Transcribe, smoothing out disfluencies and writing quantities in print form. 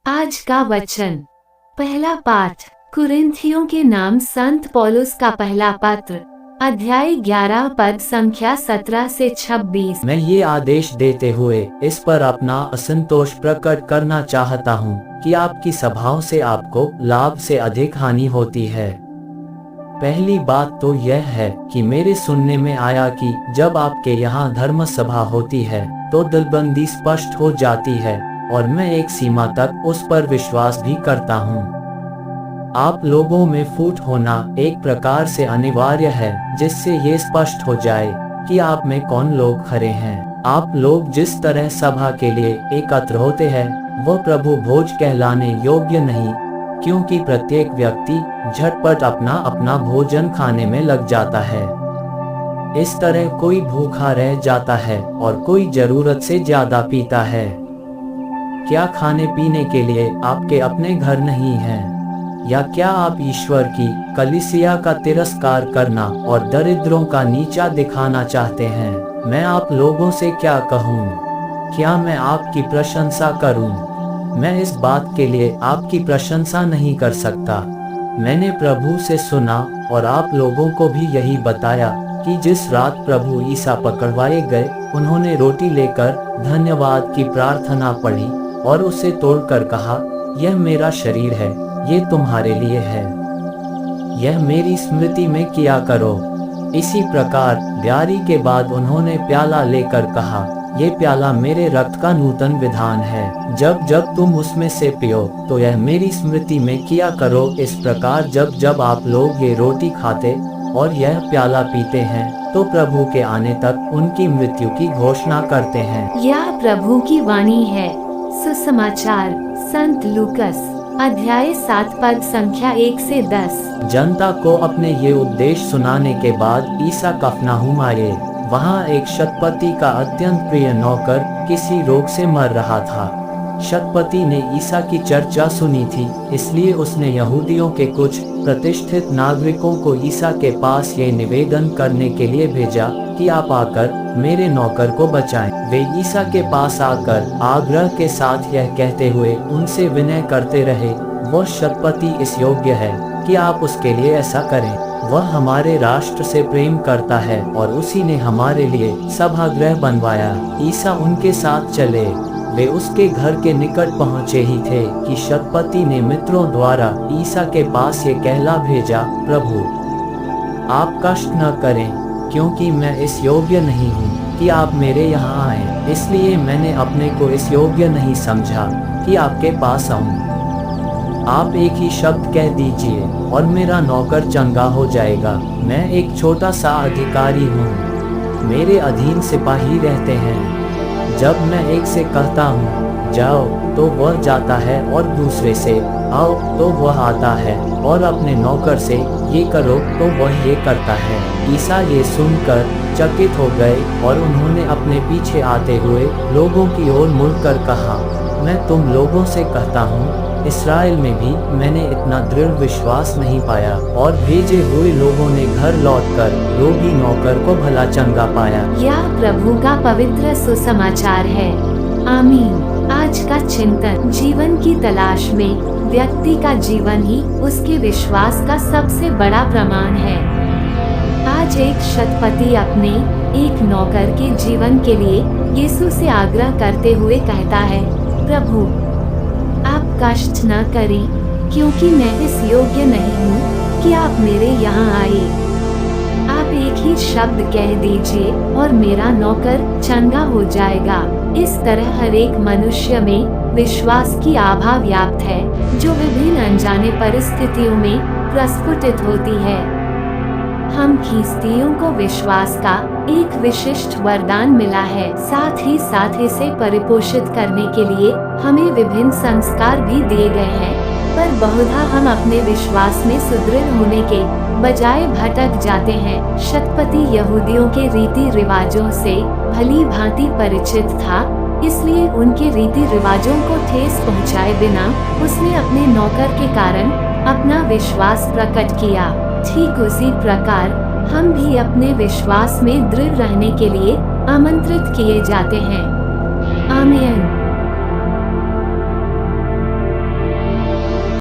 आज का वचन। पहला पाठ कुरिन्थियों के नाम संत पौलुस का पहला पत्र, अध्याय 11 पद संख्या 17 से 26। मैं ये आदेश देते हुए इस पर अपना असंतोष प्रकट करना चाहता हूँ कि आपकी सभाओं से आपको लाभ से अधिक हानि होती है। पहली बात तो यह है कि मेरे सुनने में आया कि जब आपके यहाँ धर्म सभा होती है तो दिलबंदी स्पष्ट हो जाती है और मैं एक सीमा तक उस पर विश्वास भी करता हूँ। आप लोगों में फूट होना एक प्रकार से अनिवार्य है जिससे ये स्पष्ट हो जाए कि आप में कौन लोग खरे हैं। आप लोग जिस तरह सभा के लिए एकत्र होते हैं वह प्रभु भोज कहलाने योग्य नहीं, क्योंकि प्रत्येक व्यक्ति झटपट अपना अपना भोजन खाने में लग जाता है। इस तरह कोई भूखा रह जाता है और कोई जरूरत से ज्यादा पीता है। क्या खाने पीने के लिए आपके अपने घर नहीं हैं? या क्या आप ईश्वर की कलीसिया का तिरस्कार करना और दरिद्रों का नीचा दिखाना चाहते हैं? मैं आप लोगों से क्या कहूँ? क्या मैं आपकी प्रशंसा करूँ? मैं इस बात के लिए आपकी प्रशंसा नहीं कर सकता। मैंने प्रभु से सुना और आप लोगों को भी यही बताया कि जिस रात प्रभु ईसा पकड़वाए गए उन्होंने रोटी लेकर धन्यवाद की प्रार्थना पढ़ी और उसे तोड़कर कहा, यह मेरा शरीर है, ये तुम्हारे लिए है, यह मेरी स्मृति में किया करो। इसी प्रकार ब्यारी के बाद उन्होंने प्याला लेकर कहा, ये प्याला मेरे रक्त का नूतन विधान है। जब जब तुम उसमें से पियो तो यह मेरी स्मृति में किया करो। इस प्रकार जब जब आप लोग ये रोटी खाते और यह प्याला पीते हैं तो प्रभु के आने तक उनकी मृत्यु की घोषणा करते हैं। यह प्रभु की वाणी है। सुसमाचार संत लूकस अध्याय 7 पद संख्या 1 से 10। जनता को अपने ये उपदेश सुनाने के बाद ईसा कफरनहूम आए। वहाँ एक शतपति का अत्यंत प्रिय नौकर किसी रोग से मर रहा था। शतपति ने ईसा की चर्चा सुनी थी, इसलिए उसने यहूदियों के कुछ प्रतिष्ठित नागरिकों को ईसा के पास ये निवेदन करने के लिए भेजा कि आप आकर मेरे नौकर को बचाएं। वे ईसा के पास आकर आग्रह के साथ यह कहते हुए उनसे विनय करते रहे, वह शतपति इस योग्य है कि आप उसके लिए ऐसा करें। वह हमारे राष्ट्र से प्रेम करता है और उसी ने हमारे लिए सभागृह बनवाया। ईसा उनके साथ चले। वे उसके घर के निकट पहुँचे ही थे कि शतपति ने मित्रों द्वारा ईसा के पास ये कहला भेजा, प्रभु आप कष्ट न करें, क्योंकि मैं इस योग्य नहीं हूँ कि आप मेरे यहाँ आए, इसलिए मैंने अपने को इस योग्य नहीं समझा कि आपके पास आऊँ। आप एक ही शब्द कह दीजिए और मेरा नौकर चंगा हो जाएगा। मैं एक छोटा सा अधिकारी हूँ, मेरे अधीन सिपाही रहते हैं। जब मैं एक से कहता हूँ जाओ तो वह जाता है और दूसरे से आओ तो वह आता है और अपने नौकर से ये करो तो वह ये करता है। ईसा ये सुनकर चकित हो गए और उन्होंने अपने पीछे आते हुए लोगों की ओर मुड़कर कहा, मैं तुम लोगों से कहता हूँ इस्राएल में भी मैंने इतना दृढ़ विश्वास नहीं पाया। और भेजे हुए लोगों ने घर लौटकर रोगी नौकर को भला चंगा पाया। यह प्रभु का पवित्र सुसमाचार है। आमीन। आज का चिंतन, जीवन की तलाश में व्यक्ति का जीवन ही उसके विश्वास का सबसे बड़ा प्रमाण है। आज एक शतपति अपने एक नौकर के जीवन के लिए यीशु से आग्रह करते हुए कहता है, प्रभु आप कष्ट न करें, क्योंकि मैं इस योग्य नहीं हूँ कि आप मेरे यहाँ आए। आप एक ही शब्द कह दीजिए और मेरा नौकर चंगा हो जाएगा। इस तरह हर एक मनुष्य में विश्वास की आभा व्याप्त है जो विभिन्न अनजाने परिस्थितियों में प्रस्फुटित होती है। हम ख्रिस्तियों को विश्वास का एक विशिष्ट वरदान मिला है, साथ ही साथ इसे परिपोषित करने के लिए हमें विभिन्न संस्कार भी दिए गए हैं, पर बहुधा हम अपने विश्वास में सुदृढ़ होने के बजाय भटक जाते हैं। शतपति यहूदियों के रीति रिवाजों से भली भांति परिचित था, इसलिए उनके रीति रिवाजों को ठेस पहुंचाए बिना उसने अपने नौकर के कारण अपना विश्वास प्रकट किया। ठीक उसी प्रकार हम भी अपने विश्वास में दृढ़ रहने के लिए आमंत्रित किए जाते हैं। आमीन।